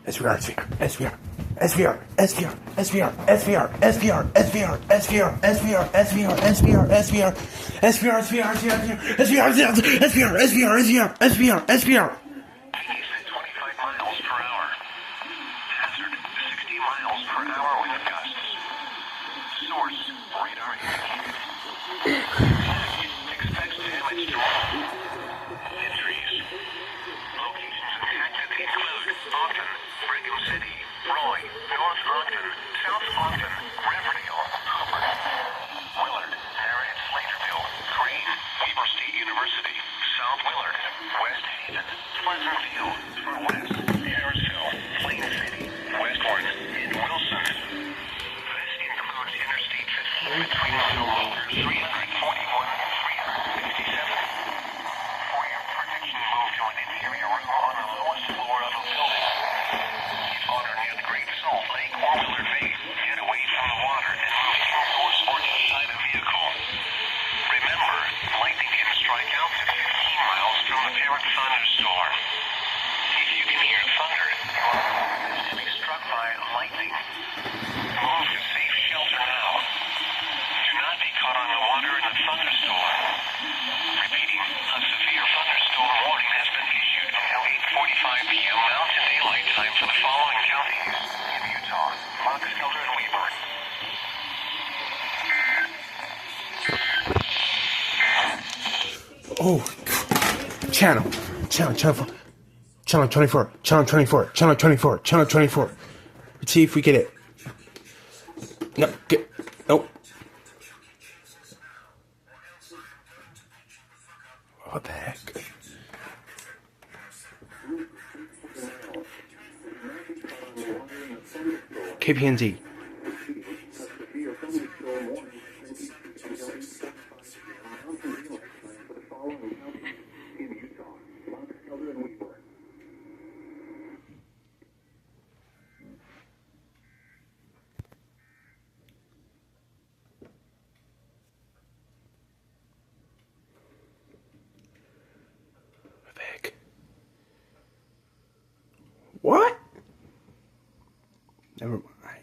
SVR, SVR, SVR, SVR, SVR, SVR, SVR, SVR, SVR, SVR, SVR, SVR, SVR, SVR, SVR, SVR, SVR, SVR, SVR. East at 25 miles per hour. Hazard 60 miles per hour wind gusts. Source radar indicated. Expects damage to all. Entries. Locations and tactics include Ogden, Brigham City, Roy, North Ogden, South Ogden, Riverdale, Hooper, Willard, Harriet Slaterville, Crane, Weber State University, South Willard, West Haven, Pleasant View, Far West, Harrisville, Plain City, Westward, and Wilson. This includes Interstate 15 between kilometers 341 and 367. For your protection, move to an interior room on the lowest floor of a building. If on or near the Great Salt Lake or Willard Bay, get away from the water and move indoors or inside a vehicle. Remember, lightning can strike out to 15 miles from the parent thunderstorm. If you can hear thunder, you are being struck by lightning. Move to safe shelter now. Do not be caught on the water in a thunderstorm. Repeating, a severe thunderstorm warning has been issued until 8:45 p.m. Mountain Daylight Time for the following counties in Utah: Box Elder and Weber. Oh, channel 24. Let's see if we get it. No, nope. What the heck? KPNZ. What? Never mind.